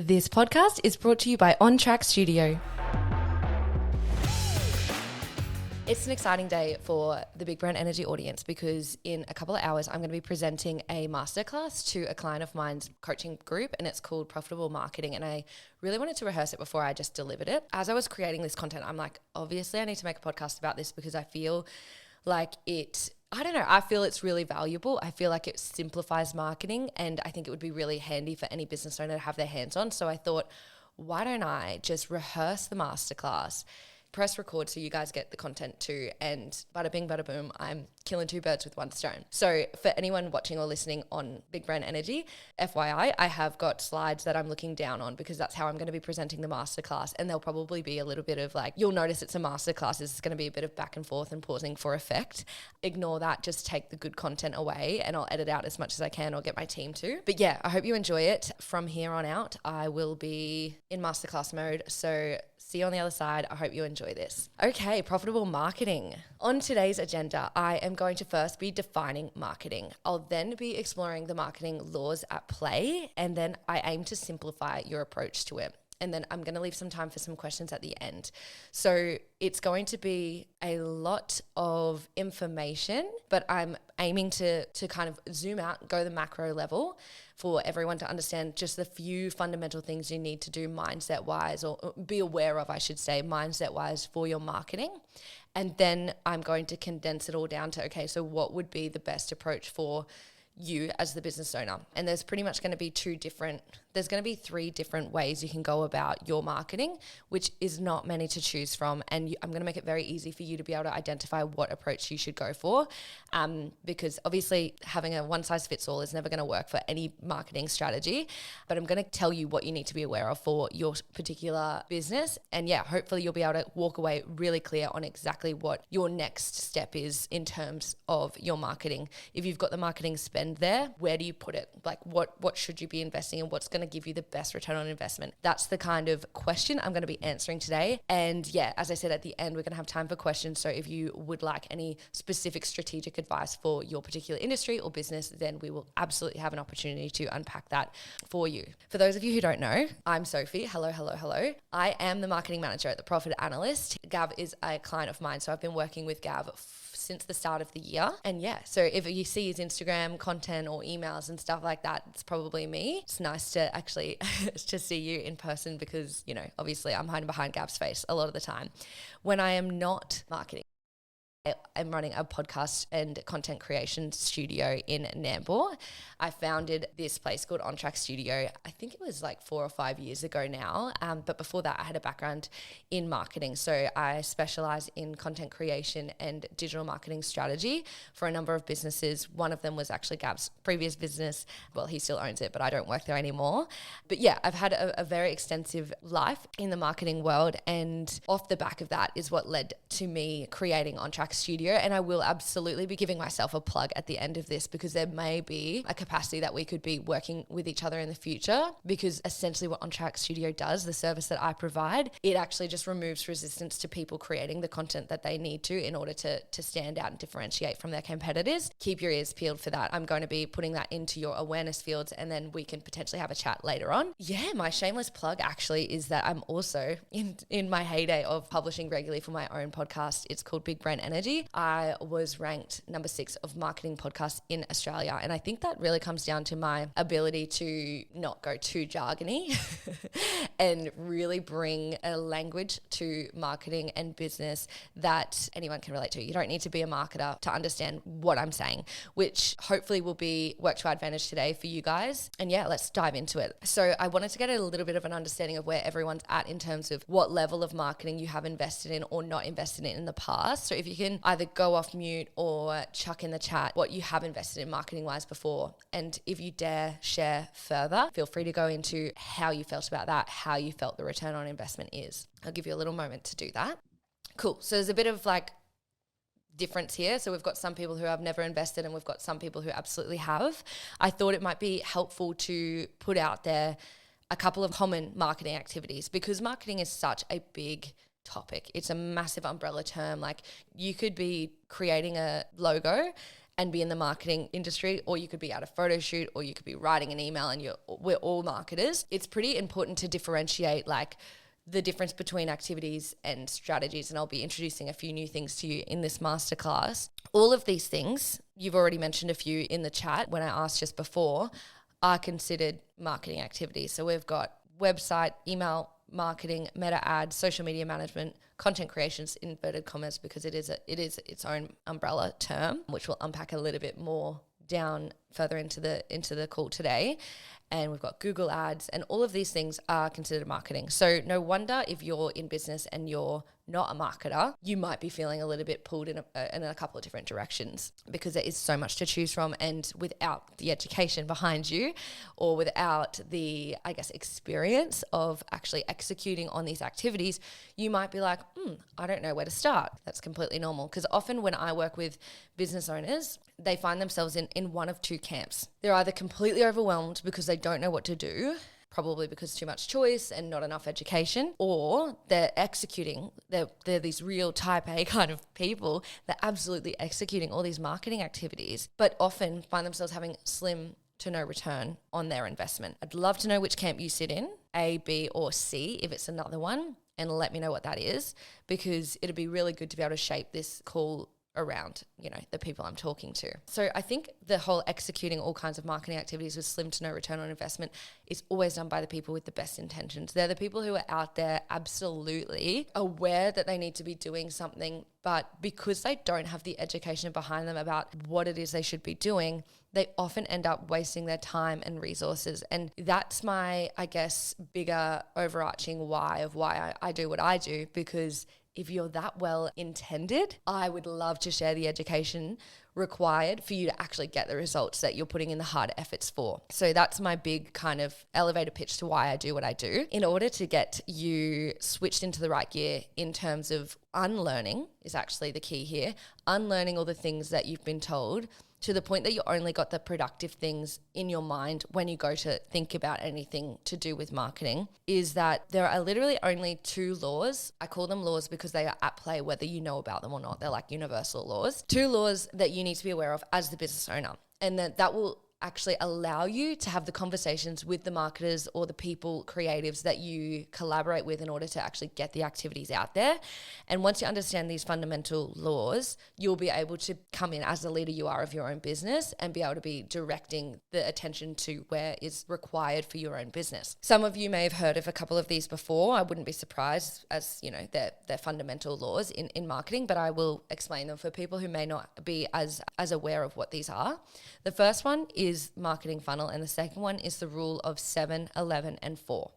This podcast is brought to you by On Track Studio. It's an exciting day for the Big Brand Energy audience because in a couple of hours, I'm going to be presenting a masterclass to a client of mine's coaching group, and it's called Profitable Marketing. And I really wanted to rehearse it before I just delivered it. As I was creating this content, I'm like, obviously I need to make a podcast about this because I feel like I feel it's really valuable. I feel like it simplifies marketing, and I think it would be really handy for any business owner to have their hands on. So I thought, why don't I just rehearse the masterclass, press record so you guys get the content too, and bada bing, bada boom, I'm killing two birds with one stone. So for anyone watching or listening on Big Brand Energy, FYI, I have got slides that I'm looking down on because that's how I'm going to be presenting the masterclass, and there'll probably be a little bit of you'll notice it's a masterclass. It's going to be a bit of back and forth and pausing for effect. Ignore that, just take the good content away and I'll edit out as much as I can or get my team to. But yeah, I hope you enjoy it. From here on out, I will be in masterclass mode. So see you on the other side. I hope you enjoy this. Okay, profitable marketing. On today's agenda, I am going to first be defining marketing. I'll then be exploring the marketing laws at play, and then I aim to simplify your approach to it. And then I'm going to leave some time for some questions at the end. So it's going to be a lot of information, but I'm aiming to kind of zoom out, go the macro level for everyone to understand just the few fundamental things you need to do mindset-wise, or be aware of, I should say, mindset-wise for your marketing. And then I'm going to condense it all down to, okay, so what would be the best approach for you as the business owner? And there's pretty much going to be three different ways you can go about your marketing, which is not many to choose from. And I'm going to make it very easy for you to be able to identify what approach you should go for. Because obviously having a one size fits all is never going to work for any marketing strategy, but I'm going to tell you what you need to be aware of for your particular business. And yeah, hopefully you'll be able to walk away really clear on exactly what your next step is in terms of your marketing. If you've got the marketing spend there, where do you put it? What should you be investing in? What's going to give you the best return on investment? That's the kind of question I'm going to be answering today. And yeah, as I said, at the end, we're going to have time for questions. So if you would like any specific strategic advice for your particular industry or business, then we will absolutely have an opportunity to unpack that for you. For those of you who don't know, I'm Sophie. Hello. I am the marketing manager at The Profit Analyst. Gav is a client of mine. So I've been working with Gav since the start of the year. And yeah, so if you see his Instagram content or emails and stuff like that, it's probably me. It's nice to actually to see you in person because, obviously I'm hiding behind Gav's face a lot of the time. When I am not marketing, I'm running a podcast and content creation studio in Nambour. I founded this place called On Track Studio. I think it was 4 or 5 years ago now. But before that, I had a background in marketing. So I specialize in content creation and digital marketing strategy for a number of businesses. One of them was actually Gab's previous business. Well, he still owns it, but I don't work there anymore. But yeah, I've had a very extensive life in the marketing world. And off the back of that is what led to me creating On Track Studio. And I will absolutely be giving myself a plug at the end of this because there may be a capacity that we could be working with each other in the future, because essentially what On Track Studio does, the service that I provide, it actually just removes resistance to people creating the content that they need to in order to stand out and differentiate from their competitors. Keep your ears peeled for that. I'm going to be putting that into your awareness fields, and then we can potentially have a chat later on. Yeah, my shameless plug actually is that I'm also in my heyday of publishing regularly for my own podcast. It's called Big Brand Energy. I was ranked number 6 of marketing podcasts in Australia. And I think that really comes down to my ability to not go too jargony and really bring a language to marketing and business that anyone can relate to. You don't need to be a marketer to understand what I'm saying, which hopefully will work to our advantage today for you guys. And yeah, let's dive into it. So I wanted to get a little bit of an understanding of where everyone's at in terms of what level of marketing you have invested in or not invested in the past. So if you can either go off mute or chuck in the chat what you have invested in marketing wise before. And if you dare share further, feel free to go into how you felt about that, how you felt the return on investment is. I'll give you a little moment to do that. Cool. So there's a bit of difference here. So we've got some people who have never invested and we've got some people who absolutely have. I thought it might be helpful to put out there a couple of common marketing activities because marketing is such a big topic. It's a massive umbrella term. You could be creating a logo and be in the marketing industry, or you could be at a photo shoot, or you could be writing an email, and we're all marketers. It's pretty important to differentiate like the difference between activities and strategies. And I'll be introducing a few new things to you in this masterclass. All of these things, you've already mentioned a few in the chat when I asked just before, are considered marketing activities. So we've got website, email marketing, meta ads, social media management, content creations, inverted commas, because it is its own umbrella term, which we'll unpack a little bit more down further into the call today. And we've got Google ads, and all of these things are considered marketing. So no wonder if you're in business and you're not a marketer, you might be feeling a little bit pulled in a couple of different directions, because there is so much to choose from. And without the education behind you, or without the, I guess, experience of actually executing on these activities, you might be like, I don't know where to start. That's completely normal, because often when I work with business owners, they find themselves in one of two camps. They're either completely overwhelmed because they don't know what to do, probably because too much choice and not enough education, or they're executing. They're these real type A kind of people. They're absolutely executing all these marketing activities, but often find themselves having slim to no return on their investment. I'd love to know which camp you sit in, A, B, or C, if it's another one, and let me know what that is, because it'd be really good to be able to shape this call around, the people I'm talking to. So I think the whole executing all kinds of marketing activities with slim to no return on investment is always done by the people with the best intentions. They're the people who are out there absolutely aware that they need to be doing something, but because they don't have the education behind them about what it is they should be doing, they often end up wasting their time and resources. And that's my, I guess, bigger overarching why I do what I do, because if you're that well intended, I would love to share the education required for you to actually get the results that you're putting in the hard efforts for. So that's my big kind of elevator pitch to why I do what I do. In order to get you switched into the right gear in terms of unlearning is actually the key here. Unlearning all the things that you've been told, to the point that you only got the productive things in your mind when you go to think about anything to do with marketing, is that there are literally only two laws. I call them laws because they are at play whether you know about them or not. They're like universal laws. Two laws that you need to be aware of as the business owner, and that will actually allow you to have the conversations with the marketers or the people, creatives that you collaborate with in order to actually get the activities out there. And once you understand these fundamental laws, you'll be able to come in as the leader you are of your own business and be able to be directing the attention to where is required for your own business. Some of you may have heard of a couple of these before. I wouldn't be surprised, as they're fundamental laws in marketing, but I will explain them for people who may not be as aware of what these are. The first one is marketing funnel, and the second one is the rule of 7, 11, and 4.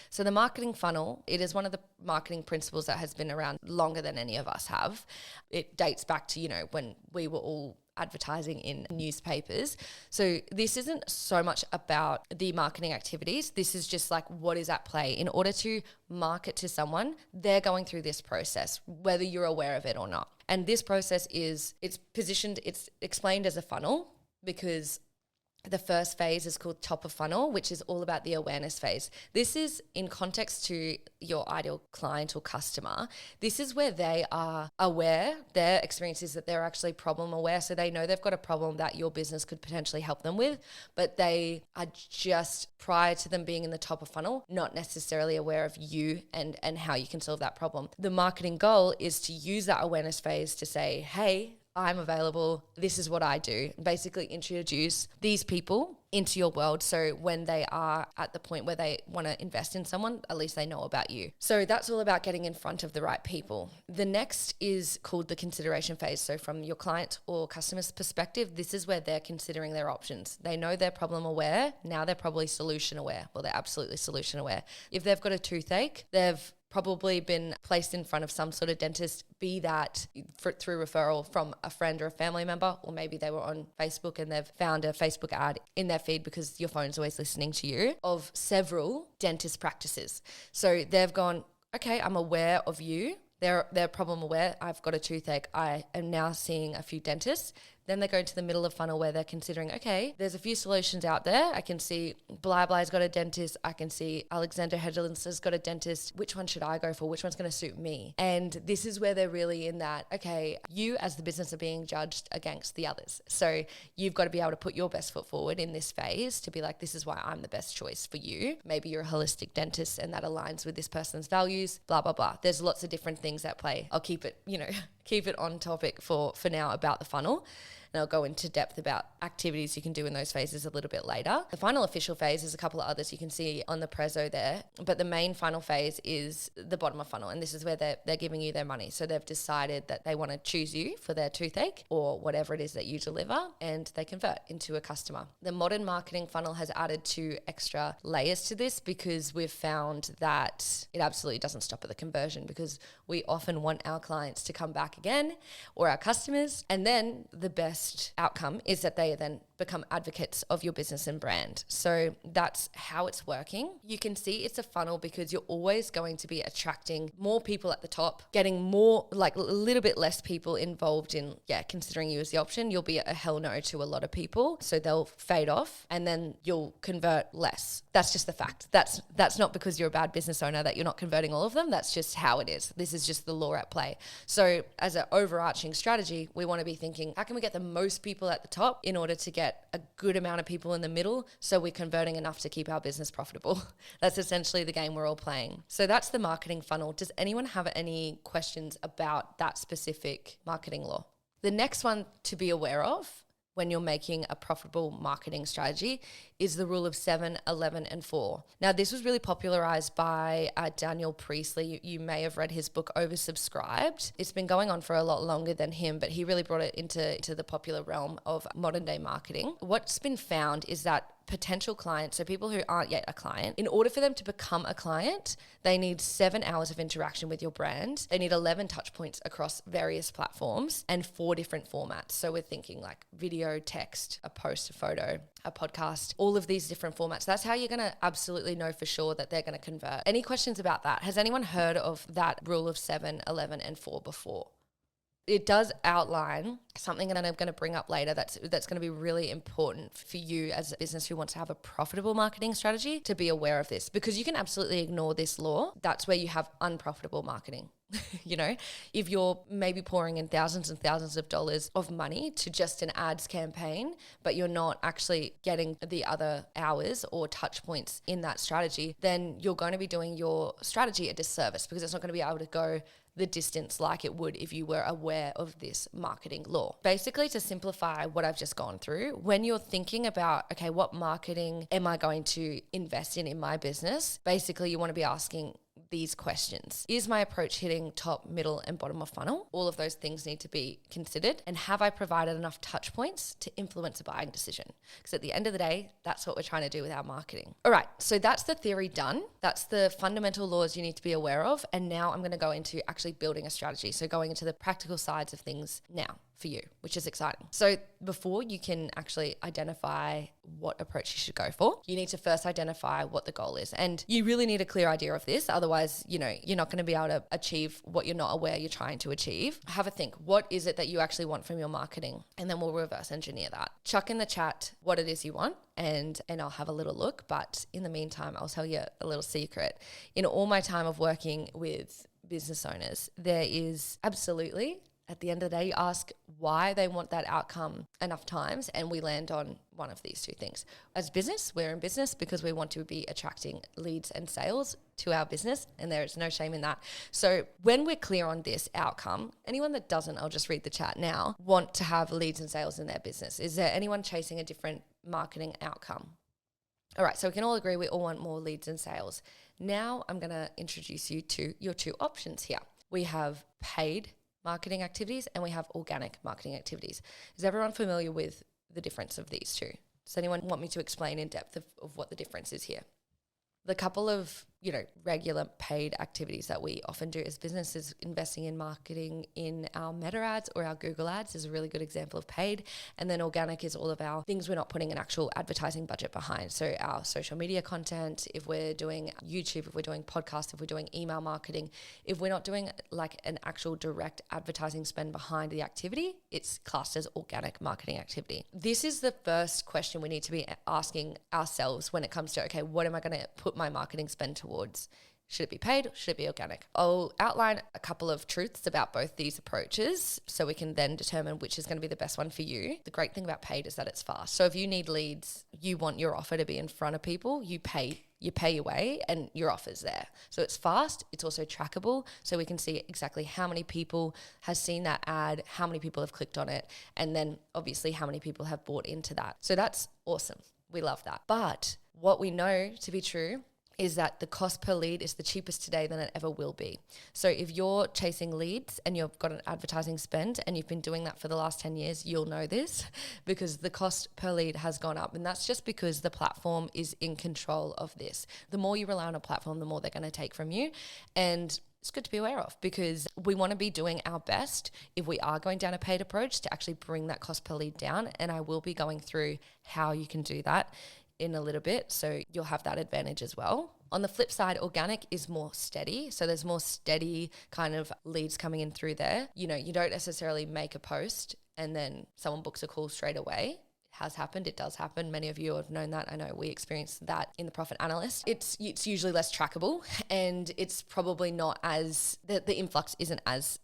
So the marketing funnel, it is one of the marketing principles that has been around longer than any of us have. It dates back to, when we were all advertising in newspapers. So this isn't so much about the marketing activities. This is just like what is at play. In order to market to someone, they're going through this process, whether you're aware of it or not. And this process it's explained as a funnel, because the first phase is called top of funnel, which is all about the awareness phase. This is in context to your ideal client or customer. This is where they are aware, their experience is that they're actually problem aware. So they know they've got a problem that your business could potentially help them with, but they are just, prior to them being in the top of funnel, not necessarily aware of you and how you can solve that problem. The marketing goal is to use that awareness phase to say, hey, I'm available, this is what I do. Basically introduce these people into your world, so when they are at the point where they want to invest in someone, at least they know about you. So that's all about getting in front of the right people. The next is called the consideration phase. So from your client or customer's perspective, this is where they're considering their options. They know they're problem aware, now they're probably solution aware. Well, they're absolutely solution aware. If they've got a toothache, they've probably been placed in front of some sort of dentist, be that through referral from a friend or a family member, or maybe they were on Facebook and they've found a Facebook ad in their feed because your phone's always listening to you, of several dentist practices. So they've gone, okay, I'm aware of you. They're problem aware. I've got a toothache. I am now seeing a few dentists. Then they go into the middle of funnel where they're considering, okay, there's a few solutions out there. I can see Blah Blah's got a dentist. I can see Alexander Hedgelin's has got a dentist. Which one should I go for? Which one's going to suit me? And this is where they're really in that, okay, you as the business are being judged against the others. So you've got to be able to put your best foot forward in this phase to be like, this is why I'm the best choice for you. Maybe you're a holistic dentist and that aligns with this person's values, blah, blah, blah. There's lots of different things at play. I'll keep it, keep it on topic for now about the funnel. And I'll go into depth about activities you can do in those phases a little bit later. The final official phase is a couple of others you can see on the prezzo there. But the main final phase is the bottom of funnel. And this is where they're giving you their money. So they've decided that they want to choose you for their toothache or whatever it is that you deliver, and they convert into a customer. The modern marketing funnel has added 2 extra layers to this because we've found that it absolutely doesn't stop at the conversion, because we often want our clients to come back again, or our customers. And then the best outcome is that they then become advocates of your business and brand. So that's how it's working. You can see it's a funnel because you're always going to be attracting more people at the top, getting more, like a little bit less people involved in, considering you as the option. You'll be a hell no to a lot of people. So they'll fade off and then you'll convert less. That's just the fact. That's not because you're a bad business owner that you're not converting all of them. That's just how it is. This is just the law at play. So as an overarching strategy, we want to be thinking, how can we get the most people at the top in order to get a good amount of people in the middle so we're converting enough to keep our business profitable? That's essentially the game we're all playing. So that's the marketing funnel. Does anyone have any questions about that specific marketing law? The next one to be aware of when you're making a profitable marketing strategy is the rule of 7, 11, and 4. Now, this was really popularized by Daniel Priestley. You may have read his book, Oversubscribed. It's been going on for a lot longer than him, but he really brought it into the popular realm of modern day marketing. What's been found is that potential clients, so people who aren't yet a client, in order for them to become a client, they need 7 hours of interaction with your brand. They need 11 touch points across various platforms and 4 different formats. So we're thinking like video, text, a post, a photo, a podcast, all of these different formats. That's how you're going to absolutely know for sure that they're going to convert. Any questions about that? Has anyone heard of that rule of 7, 11, and 4 before? It does outline something that I'm going to bring up later that's going to be really important for you as a business who wants to have a profitable marketing strategy to be aware of this, because you can absolutely ignore this law. That's where you have unprofitable marketing. If you're maybe pouring in thousands and thousands of dollars of money to just an ads campaign, but you're not actually getting the other hours or touch points in that strategy, then you're going to be doing your strategy a disservice, because it's not going to be able to go the distance like it would if you were aware of this marketing law. Basically, to simplify what I've just gone through, when you're thinking about, okay, what marketing am I going to invest in my business? Basically, you want to be asking these questions. Is my approach hitting top, middle, and bottom of funnel? All of those things need to be considered. And have I provided enough touch points to influence a buying decision? Because at the end of the day, that's what we're trying to do with our marketing. All right, so that's the theory done. That's the fundamental laws you need to be aware of. And now I'm going to go into actually building a strategy. So going into the practical sides of things now for you, which is exciting. So before you can actually identify what approach you should go for, you need to first identify what the goal is. And you really need a clear idea of this. Otherwise, you're not going to be able to achieve what you're not aware you're trying to achieve. Have a think. What is it that you actually want from your marketing? And then we'll reverse engineer that. Chuck in the chat what it is you want, and I'll have a little look. But in the meantime, I'll tell you a little secret. In all my time of working with business owners, there is absolutely, at the end of the day, you ask why they want that outcome enough times, and we land on one of these 2 things. As business, we're in business because we want to be attracting leads and sales to our business, and there is no shame in that. So when we're clear on this outcome, anyone that doesn't, I'll just read the chat now, want to have leads and sales in their business. Is there anyone chasing a different marketing outcome? All right, so we can all agree we all want more leads and sales. Now I'm going to introduce you to your 2 options here. We have paid marketing activities and we have organic marketing activities. Is everyone familiar with the difference of these 2? Does anyone want me to explain in depth of what the difference is here? The couple of, regular paid activities that we often do as businesses. Investing in marketing in our Meta ads or our Google ads is a really good example of paid. And then organic is all of our things we're not putting an actual advertising budget behind. So our social media content, if we're doing YouTube, if we're doing podcasts, if we're doing email marketing, if we're not doing like an actual direct advertising spend behind the activity, it's classed as organic marketing activity. This is the first question we need to be asking ourselves when it comes to, okay, what am I going to put my marketing spend towards? Should it be paid? Should it be organic? I'll outline a couple of truths about both these approaches so we can then determine which is going to be the best one for you. The great thing about paid is that it's fast. So if you need leads, you want your offer to be in front of people, you pay your way and your offer's there. So it's fast. It's also trackable. So we can see exactly how many people has seen that ad, how many people have clicked on it, and then obviously how many people have bought into that. So that's awesome. We love that. But what we know to be true is that the cost per lead is the cheapest today than it ever will be. So if you're chasing leads and you've got an advertising spend and you've been doing that for the last 10 years, you'll know this because the cost per lead has gone up. And that's just because the platform is in control of this. The more you rely on a platform, the more they're going to take from you. And it's good to be aware of because we want to be doing our best if we are going down a paid approach to actually bring that cost per lead down. And I will be going through how you can do that in a little bit, so you'll have that advantage as well. On the flip side, organic is more steady. So there's more steady kind of leads coming in through there. You don't necessarily make a post and then someone books a call straight away. It has happened. It does happen. Many of you have known that. I know we experienced that in the Profit Analyst. It's usually less trackable and it's probably not as, the influx isn't as,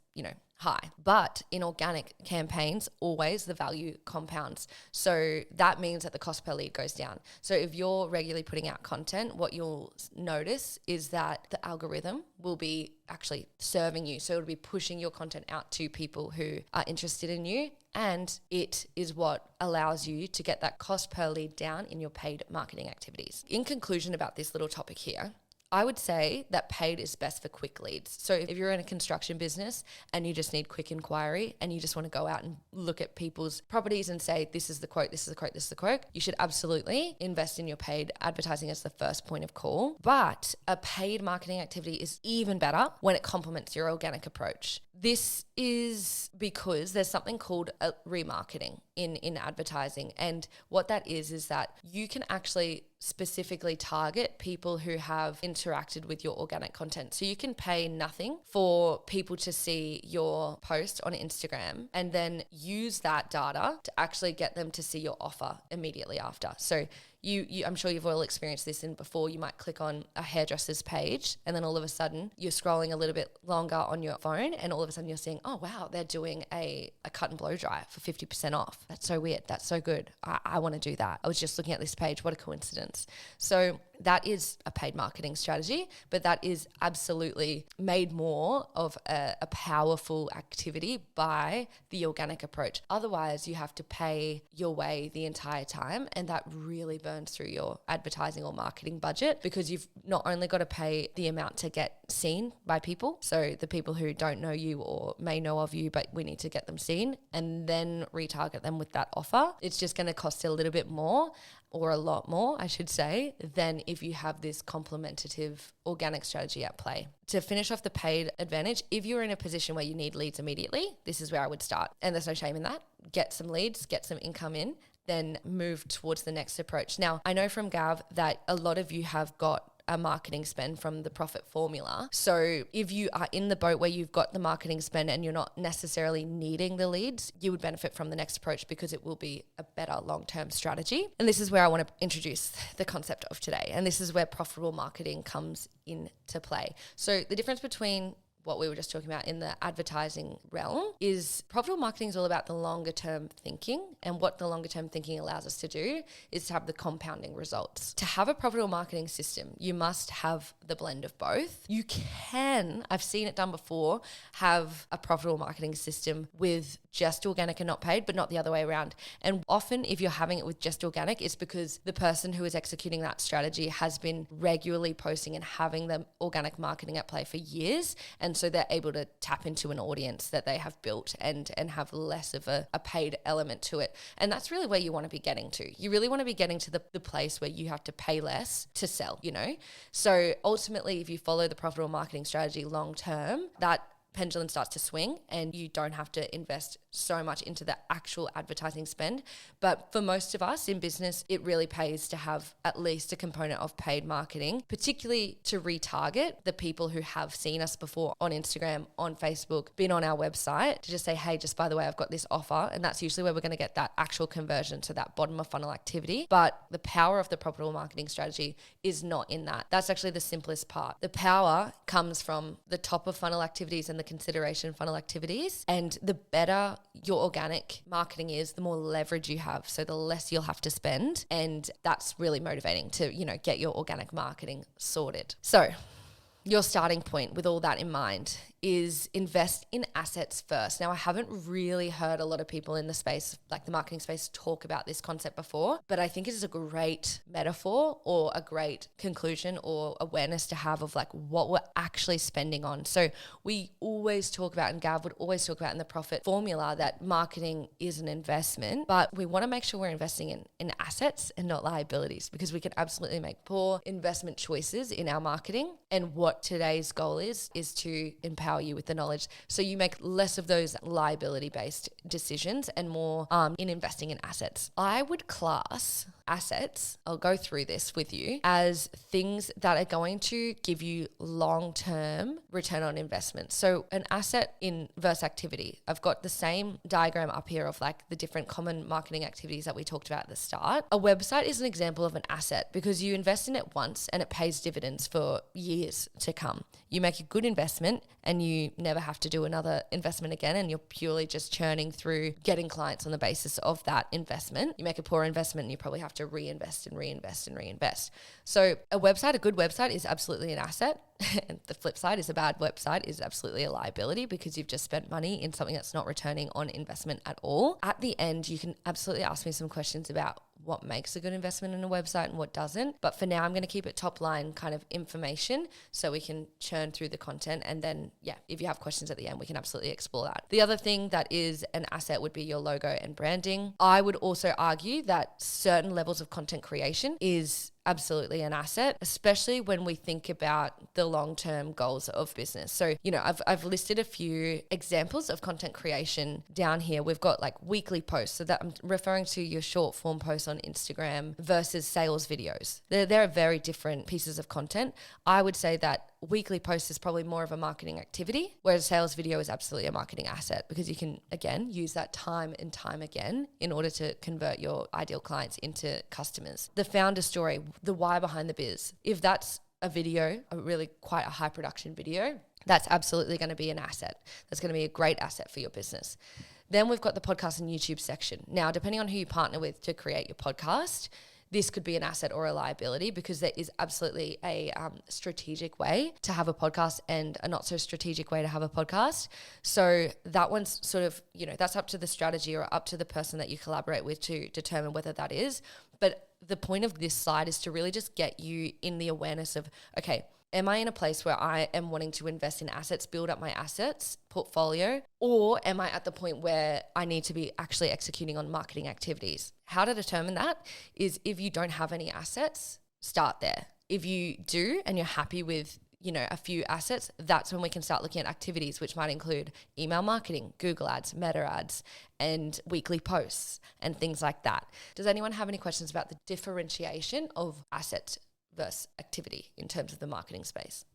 high. But in organic campaigns, always the value compounds. So that means that the cost per lead goes down. So if you're regularly putting out content, what you'll notice is that the algorithm will be actually serving you. So it'll be pushing your content out to people who are interested in you. And it is what allows you to get that cost per lead down in your paid marketing activities. In conclusion about this little topic here, I would say that paid is best for quick leads. So if you're in a construction business and you just need quick inquiry and you just want to go out and look at people's properties and say, this is the quote, this is the quote, this is the quote, you should absolutely invest in your paid advertising as the first point of call. But a paid marketing activity is even better when it complements your organic approach. This is because there's something called a remarketing in advertising. And what that is that you can actually specifically target people who have interacted with your organic content. So you can pay nothing for people to see your post on Instagram and then use that data to actually get them to see your offer immediately after. So I'm sure you've all experienced this in before. You might click on a hairdresser's page and then all of a sudden you're scrolling a little bit longer on your phone and all of a sudden you're seeing, oh wow, they're doing a cut and blow dry for 50% off. That's so weird. That's so good. I want to do that. I was just looking at this page. What a coincidence. So that is a paid marketing strategy, but that is absolutely made more of a powerful activity by the organic approach. Otherwise, you have to pay your way the entire time, and that really burns through your advertising or marketing budget because you've not only got to pay the amount to get seen by people, so the people who don't know you or may know of you, but we need to get them seen and then retarget them with that offer. It's just going to cost a little bit more, or a lot more, I should say, than if you have this complementative organic strategy at play. To finish off the paid advantage, if you're in a position where you need leads immediately, this is where I would start. And there's no shame in that. Get some leads, get some income in, then move towards the next approach. Now, I know from Gav that a lot of you have got a marketing spend from the profit formula. So if you are in the boat where you've got the marketing spend and you're not necessarily needing the leads, you would benefit from the next approach because it will be a better long-term strategy. And this is where I want to introduce the concept of today. And this is where profitable marketing comes into play. So the difference between what we were just talking about in the advertising realm is profitable marketing is all about the longer term thinking, and what the longer term thinking allows us to do is to have the compounding results. To have a profitable marketing system, you must have the blend of both. You can, I've seen it done before, have a profitable marketing system with just organic and not paid, but not the other way around. And often if you're having it with just organic, it's because the person who is executing that strategy has been regularly posting and having the organic marketing at play for years. And so they're able to tap into an audience that they have built and have less of a paid element to it. And that's really where you want to be getting to. You really want to be getting to the place where you have to pay less to sell, you know? So ultimately, if you follow the profitable marketing strategy long term, that pendulum starts to swing and you don't have to invest so much into the actual advertising spend. But for most of us in business, it really pays to have at least a component of paid marketing, particularly to retarget the people who have seen us before on Instagram, on Facebook, been on our website, to just say, hey, just by the way, I've got this offer. And that's usually where we're going to get that actual conversion to that bottom of funnel activity. But the power of the profitable marketing strategy is not in that. That's actually the simplest part. The power comes from the top of funnel activities and the consideration funnel activities. And the better your organic marketing is, the more leverage you have. So the less you'll have to spend. And that's really motivating to, you know, get your organic marketing sorted. So your starting point with all that in mind is invest in assets first. Now, I haven't really heard a lot of people in the space, like the marketing space, talk about this concept before, but I think it is a great metaphor or a great conclusion or awareness to have of like what we're actually spending on. So we always talk about, and Gav would always talk about in the profit formula, that marketing is an investment, but we want to make sure we're investing in assets and not liabilities, because we can absolutely make poor investment choices in our marketing. And what today's goal is to empower you with the knowledge so you make less of those liability-based decisions and more in investing in assets. I would class assets, I'll go through this with you, as things that are going to give you long-term return on investment. So an asset in versus activity. I've got the same diagram up here of like the different common marketing activities that we talked about at the start. A website is an example of an asset because you invest in it once and it pays dividends for years to come. You make a good investment and you never have to do another investment again, and you're purely just churning through getting clients on the basis of that investment. You make a poor investment and you probably have to reinvest and reinvest and reinvest. So a good website is absolutely an asset. And the flip side is a bad website is absolutely a liability because you've just spent money in something that's not returning on investment at all. At the end, you can absolutely ask me some questions about what makes a good investment in a website and what doesn't. But for now, I'm going to keep it top line kind of information so we can churn through the content. And then, yeah, if you have questions at the end, we can absolutely explore that. The other thing that is an asset would be your logo and branding. I would also argue that certain levels of content creation is absolutely an asset, especially when we think about the long-term goals of business. So, you know, I've listed a few examples of content creation down here. We've got like weekly posts. So that I'm referring to your short form posts on Instagram versus sales videos. They're very different pieces of content. I would say that weekly post is probably more of a marketing activity, whereas a sales video is absolutely a marketing asset because you can, again, use that time and time again in order to convert your ideal clients into customers. The founder story, the why behind the biz. If that's a video, a really quite a high production video, that's absolutely going to be an asset. That's going to be a great asset for your business. Then we've got the podcast and YouTube section. Now, depending on who you partner with to create your podcast, this could be an asset or a liability because there is absolutely a strategic way to have a podcast and a not so strategic way to have a podcast. So that one's sort of, you know, that's up to the strategy or up to the person that you collaborate with to determine whether that is. But the point of this slide is to really just get you in the awareness of, okay, am I in a place where I am wanting to invest in assets, build up my assets portfolio, or am I at the point where I need to be actually executing on marketing activities? How to determine that is if you don't have any assets, start there. If you do and you're happy with, you know, a few assets, that's when we can start looking at activities, which might include email marketing, Google ads, meta ads, and weekly posts and things like that. Does anyone have any questions about the differentiation of assets versus activity in terms of the marketing space?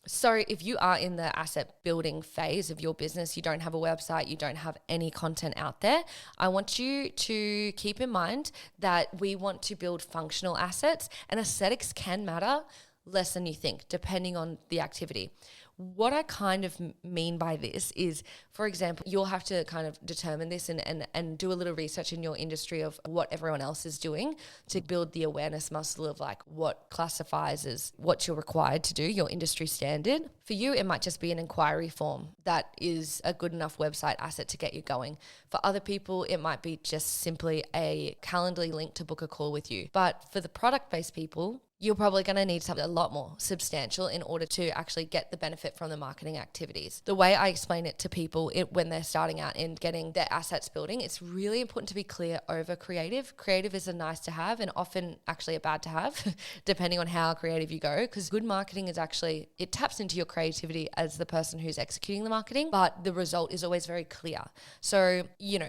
So if you are in the asset building phase of your business, you don't have a website, you don't have any content out there, I want you to keep in mind that we want to build functional assets, and aesthetics can matter. less than you think, depending on the activity. What I kind of mean by this is, for example, you'll have to kind of determine this and do a little research in your industry of what everyone else is doing to build the awareness muscle of like what classifies as what you're required to do, your industry standard. For you, it might just be an inquiry form that is a good enough website asset to get you going. For other people, it might be just simply a Calendly link to book a call with you. But for the product-based people, you're probably going to need something a lot more substantial in order to actually get the benefit from the marketing activities. The way I explain it to people when they're starting out and getting their assets building, it's really important to be clear over creative. Creative is a nice to have and often actually a bad to have, depending on how creative you go, because good marketing is actually, it taps into your creativity as the person who's executing the marketing, but the result is always very clear. So,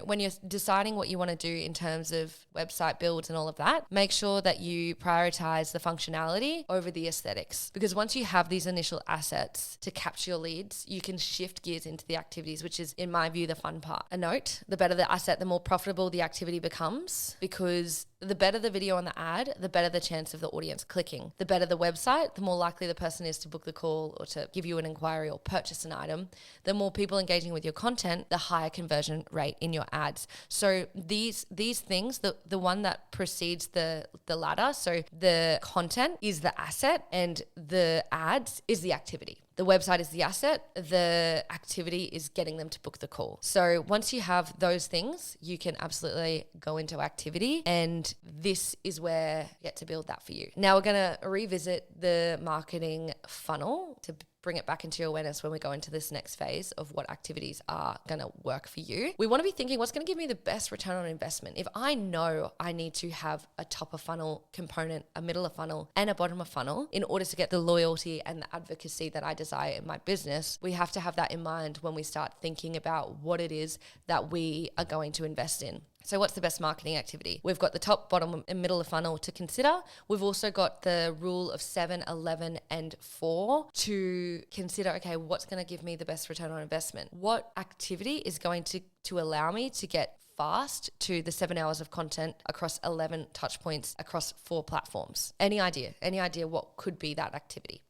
when you're deciding what you want to do in terms of website builds and all of that, make sure that you prioritize the functionality over the aesthetics. Because once you have these initial assets to capture your leads, you can shift gears into the activities, which is, in my view, the fun part. A note, the better the asset, the more profitable the activity becomes, because the better the video on the ad, the better the chance of the audience clicking. The better the website, the more likely the person is to book the call or to give you an inquiry or purchase an item. The more people engaging with your content, the higher conversion rate in your ads. So these things, the one that precedes the ladder, so the content is the asset and the ads is the activity. The website is the asset. The activity is getting them to book the call. So once you have those things, you can absolutely go into activity. And this is where you get to build that for you. Now we're going to revisit the marketing funnel to bring it back into your awareness when we go into this next phase of what activities are going to work for you. We want to be thinking, what's going to give me the best return on investment? If I know I need to have a top of funnel component, a middle of funnel, and a bottom of funnel in order to get the loyalty and the advocacy that I desire in my business, we have to have that in mind when we start thinking about what it is that we are going to invest in. So what's the best marketing activity? We've got the top, bottom, and middle of funnel to consider. We've also got the rule of 7, 11, and 4 to consider, okay, what's going to give me the best return on investment? What activity is going to allow me to get fast to the 7 hours of content across 11 touch points across 4 platforms? Any idea what could be that activity?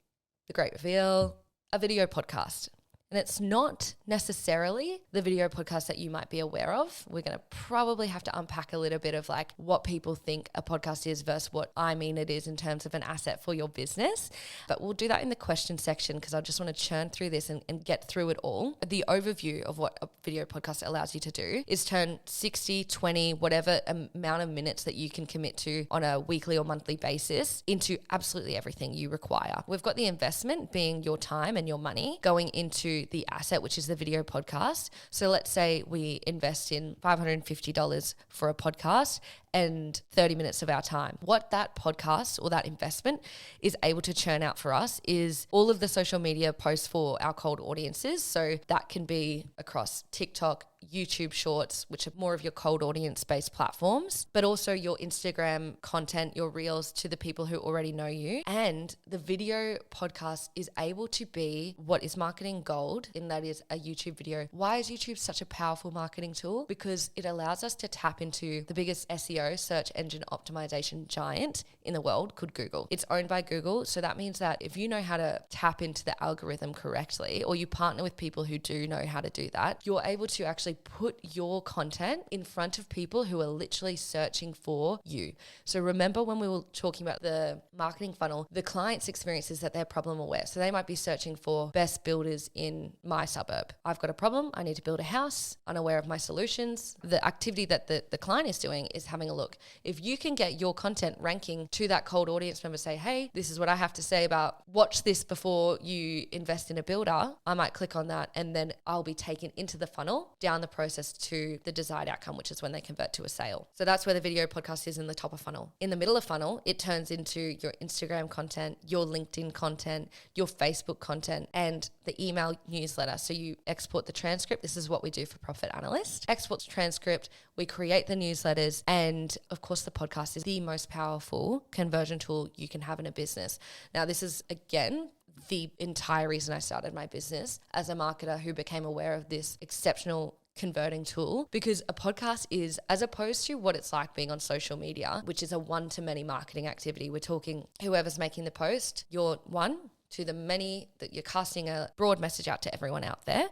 The great reveal, a video podcast. And it's not necessarily the video podcast that you might be aware of. We're going to probably have to unpack a little bit of like what people think a podcast is versus what I mean it is in terms of an asset for your business. But we'll do that in the question section because I just want to churn through this and get through it all. The overview of what a video podcast allows you to do is turn 60, 20, whatever amount of minutes that you can commit to on a weekly or monthly basis into absolutely everything you require. We've got the investment being your time and your money going into the asset, which is the video podcast. So let's say we invest in $550 for a podcast and 30 minutes of our time. What that podcast or that investment is able to churn out for us is all of the social media posts for our cold audiences. So that can be across TikTok, YouTube Shorts, which are more of your cold audience-based platforms, but also your Instagram content, your reels to the people who already know you. And the video podcast is able to be what is marketing gold, and that is a YouTube video. Why is YouTube such a powerful marketing tool? Because it allows us to tap into the biggest SEO, search engine optimization giant in the world, called Google. It's owned by Google. So that means that if you know how to tap into the algorithm correctly, or you partner with people who do know how to do that, you're able to actually put your content in front of people who are literally searching for you. So remember when we were talking about the marketing funnel, the client's experience is that they're problem aware. So they might be searching for best builders in my suburb. I've got a problem. I need to build a house, unaware of my solutions. The activity that the client is doing is having a look. If you can get your content ranking to that cold audience member, say, hey, this is what I have to say about watch this before you invest in a builder, I might click on that and then I'll be taken into the funnel down the process to the desired outcome, which is when they convert to a sale. So that's where the video podcast is in the top of funnel. In the middle of funnel, it turns into your Instagram content, your LinkedIn content, your Facebook content, and the email newsletter. So you export the transcript. This is what we do for Profit Analyst. Export the transcript, we create the newsletters, and of course the podcast is the most powerful conversion tool you can have in a business. Now this is, again, the entire reason I started my business as a marketer who became aware of this exceptional converting tool, because a podcast is, as opposed to what it's like being on social media, which is a one-to-many marketing activity. We're talking whoever's making the post, you're one to the many, that you're casting a broad message out to everyone out there,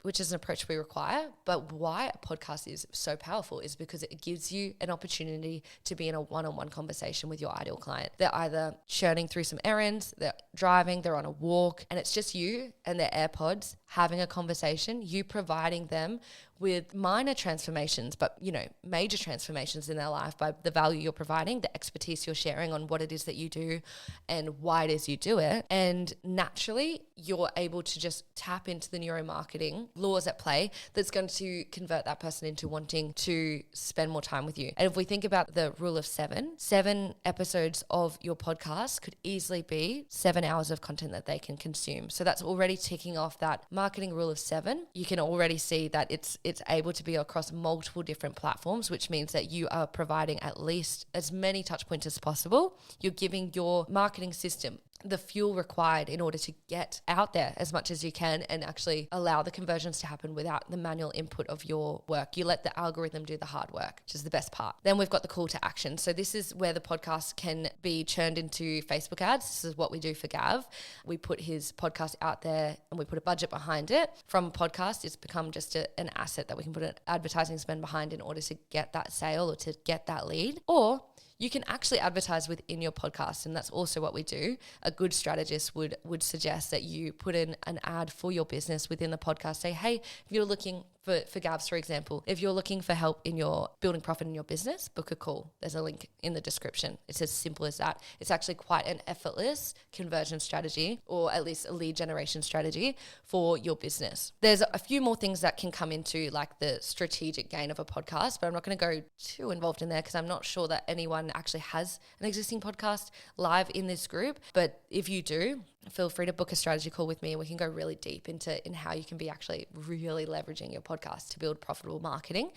which is an approach we require. But why a podcast is so powerful is because it gives you an opportunity to be in a one-on-one conversation with your ideal client. They're either churning through some errands, they're driving, they're on a walk, and it's just you and their AirPods having a conversation, you providing them with minor transformations, but major transformations in their life by the value you're providing, the expertise you're sharing on what it is that you do and why it is you do it. And naturally, you're able to just tap into the neuromarketing laws at play that's going to convert that person into wanting to spend more time with you. And if we think about the rule of 7 episodes of your podcast could easily be 7 hours of content that they can consume. So that's already ticking off that marketing rule of 7. You can already see that it's able to be across multiple different platforms, which means that you are providing at least as many touch points as possible. You're giving your marketing system the fuel required in order to get out there as much as you can and actually allow the conversions to happen without the manual input of your work. You let the algorithm do the hard work, which is the best part. Then we've got the call to action. So this is where the podcast can be churned into Facebook ads. This is what we do for Gav. We put his podcast out there and we put a budget behind it. From a podcast, it's become just an asset that we can put an advertising spend behind in order to get that sale or to get that lead. Or you can actually advertise within your podcast, and that's also what we do. A good strategist would suggest that you put in an ad for your business within the podcast. Say, hey, if you're looking for Gabs, for example, if you're looking for help in your building profit in your business, book a call. There's a link in the description. It's as simple as that. It's actually quite an effortless conversion strategy, or at least a lead generation strategy for your business. There's a few more things that can come into like the strategic gain of a podcast, but I'm not going to go too involved in there because I'm not sure that anyone actually has an existing podcast live in this group. But if you do, feel free to book a strategy call with me and we can go really deep into how you can be actually really leveraging your podcast to build profitable marketing.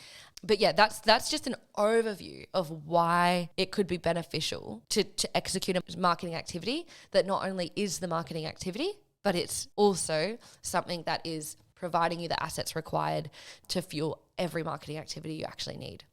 But yeah, that's just an overview of why it could be beneficial to execute a marketing activity that not only is the marketing activity, but it's also something that is providing you the assets required to fuel every marketing activity you actually need.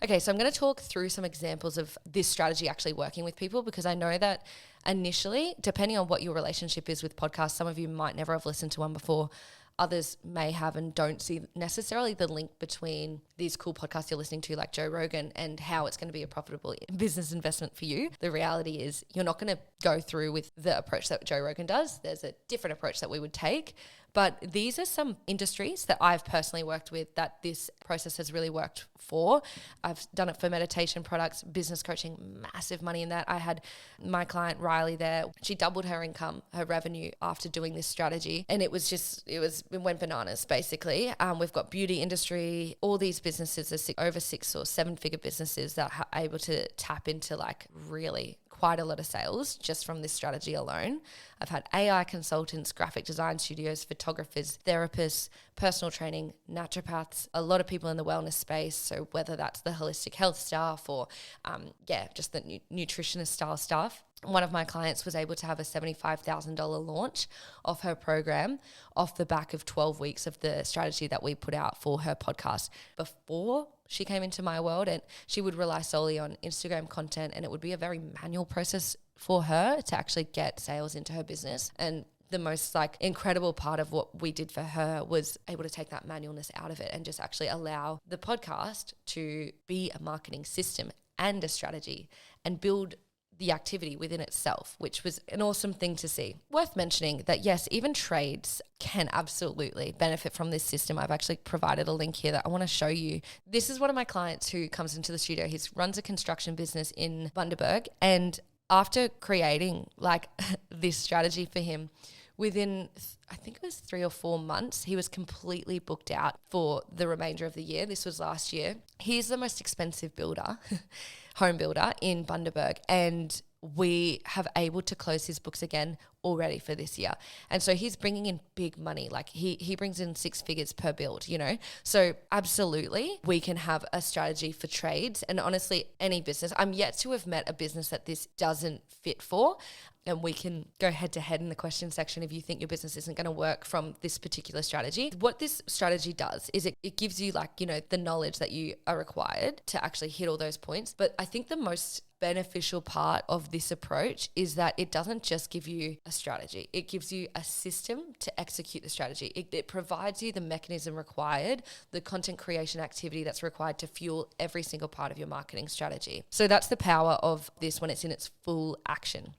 Okay, so I'm going to talk through some examples of this strategy actually working with people, because I know that initially, depending on what your relationship is with podcasts, some of you might never have listened to one before. Others may have and don't see necessarily the link between these cool podcasts you're listening to like Joe Rogan and how it's going to be a profitable business investment for you. The reality is you're not going to go through with the approach that Joe Rogan does. There's a different approach that we would take. But these are some industries that I've personally worked with that this process has really worked for. I've done it for meditation products, business coaching, massive money in that. I had my client Riley there. She doubled her income, her revenue after doing this strategy. And it went bananas basically. We've got beauty industry, all these businesses are over 6 or 7 figure businesses that are able to tap into like really quite a lot of sales just from this strategy alone. I've had AI consultants, graphic design studios, photographers, therapists, personal training, naturopaths, a lot of people in the wellness space. So whether that's the holistic health staff or just the nutritionist style stuff. One of my clients was able to have a $75,000 launch of her program off the back of 12 weeks of the strategy that we put out for her podcast. Before she came into my world, and she would rely solely on Instagram content, and it would be a very manual process for her to actually get sales into her business. And the most like incredible part of what we did for her was able to take that manualness out of it and just actually allow the podcast to be a marketing system and a strategy and build the activity within itself, which was an awesome thing to see. Worth mentioning that yes, even trades can absolutely benefit from this system. I've actually provided a link here that I want to show you. This is one of my clients who comes into the studio. He runs a construction business in Bundaberg, and after creating like this strategy for him, within, I think it was 3 or 4 months, he was completely booked out for the remainder of the year. This was last year. He's the most expensive builder, home builder in Bundaberg, and we have able to close his books again already for this year. And so he's bringing in big money. Like he brings in 6 figures per build, So absolutely we can have a strategy for trades, and honestly any business. I'm yet to have met a business that this doesn't fit for. and we can go head to head in the question section if you think your business isn't going to work from this particular strategy. What this strategy does is it gives you the knowledge that you are required to actually hit all those points. But I think the most beneficial part of this approach is that it doesn't just give you a strategy. It gives you a system to execute the strategy. It provides you the mechanism required, the content creation activity that's required to fuel every single part of your marketing strategy. So that's the power of this when it's in its full action.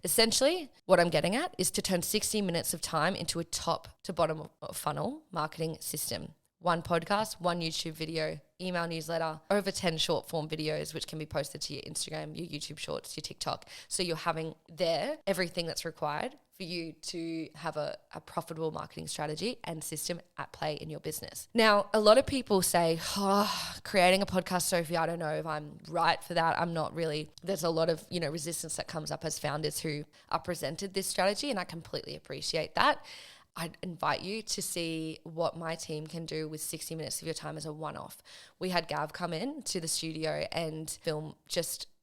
Essentially, what I'm getting at is to turn 60 minutes of time into a top to bottom funnel marketing system. 1 podcast, 1 YouTube video, email newsletter, over 10 short form videos, which can be posted to your Instagram, your YouTube shorts, your TikTok. So you're having there everything that's required for you to have a profitable marketing strategy and system at play in your business. Now, a lot of people say, creating a podcast, Sophie, I don't know if I'm right for that. I'm not really. There's a lot of, resistance that comes up as founders who are presented this strategy, and I completely appreciate that. I'd invite you to see what my team can do with 60 minutes of your time as a one-off. We had Gav come in to the studio and film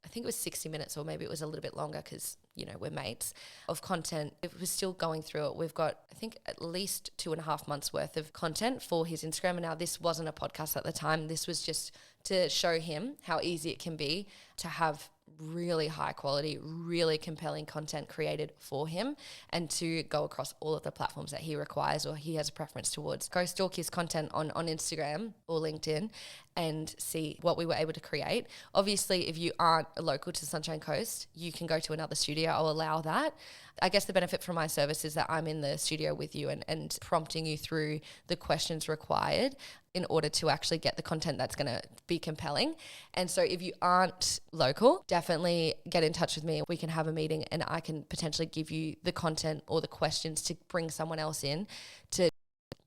I think it was 60 minutes, or maybe it was a little bit longer because, we're mates, of content. It was still going through it. We've got, I think, at least 2.5 months worth of content for his Instagram. And now this wasn't a podcast at the time. This was just to show him how easy it can be to have really high quality, really compelling content created for him, and to go across all of the platforms that he requires or he has a preference towards. Go stalk his content on Instagram or LinkedIn and see what we were able to create. Obviously, if you aren't local to Sunshine Coast, you can go to another studio. I'll allow that. I guess the benefit from my service is that I'm in the studio with you and prompting you through the questions required in order to actually get the content that's going to be compelling. And so if you aren't local, definitely get in touch with me. We can have a meeting and I can potentially give you the content or the questions to bring someone else in to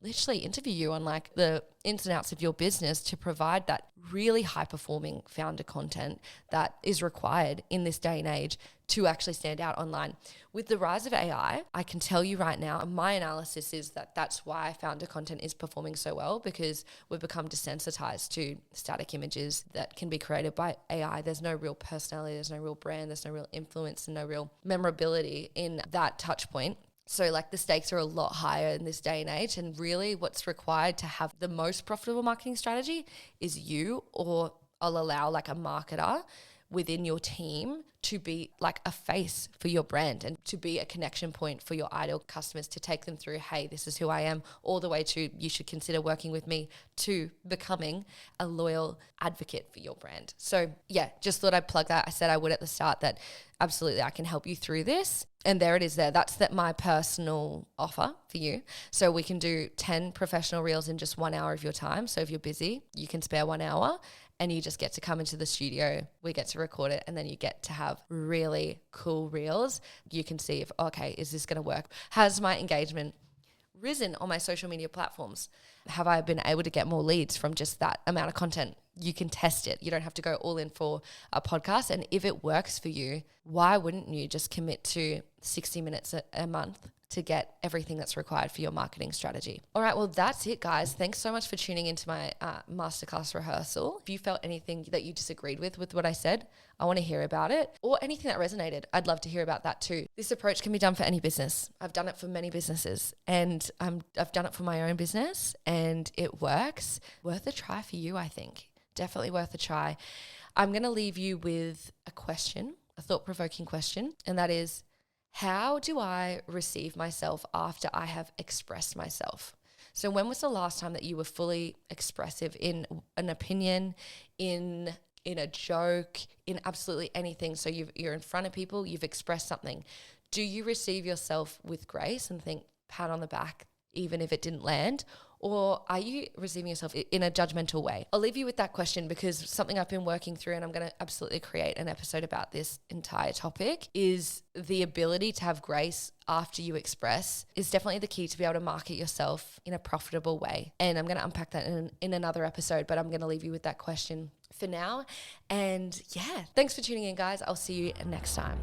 literally interview you on the ins and outs of your business to provide that really high performing founder content that is required in this day and age to actually stand out online. With the rise of AI, I can tell you right now, my analysis is that that's why founder content is performing so well, because we've become desensitized to static images that can be created by AI. There's no real personality, there's no real brand, there's no real influence and no real memorability in that touch point. So the stakes are a lot higher in this day and age, and really what's required to have the most profitable marketing strategy is you, or I'll allow a marketer within your team to be a face for your brand and to be a connection point for your ideal customers, to take them through, hey, this is who I am, all the way to you should consider working with me, to becoming a loyal advocate for your brand. So yeah, just thought I'd plug that. I said I would at the start, that absolutely I can help you through this. And there it is there. That's my personal offer for you. So we can do 10 professional reels in just 1 hour of your time. So if you're busy, you can spare 1 hour and you just get to come into the studio. We get to record it, and then you get to have really cool reels. You can see if, okay, is this going to work? Has my engagement risen on my social media platforms? Have I been able to get more leads from just that amount of content? You can test it. You don't have to go all in for a podcast. And if it works for you, why wouldn't you just commit to 60 minutes a month to get everything that's required for your marketing strategy? All right, well, that's it, guys. Thanks so much for tuning into my masterclass rehearsal. If you felt anything that you disagreed with what I said, I want to hear about it, or anything that resonated. I'd love to hear about that too. This approach can be done for any business. I've done it for many businesses, and I've done it for my own business, and it works. Worth a try for you, I think. Definitely worth a try. I'm going to leave you with a question, a thought-provoking question, and that is, how do I receive myself after I have expressed myself? So when was the last time that you were fully expressive in an opinion, in a joke, in absolutely anything? So you're in front of people, you've expressed something. Do you receive yourself with grace and think, pat on the back, even if it didn't land? Or are you receiving yourself in a judgmental way? I'll leave you with that question, because something I've been working through, and I'm going to absolutely create an episode about this entire topic, is the ability to have grace after you express is definitely the key to be able to market yourself in a profitable way. And I'm going to unpack that in another episode, but I'm going to leave you with that question for now. And yeah, thanks for tuning in, guys. I'll see you next time.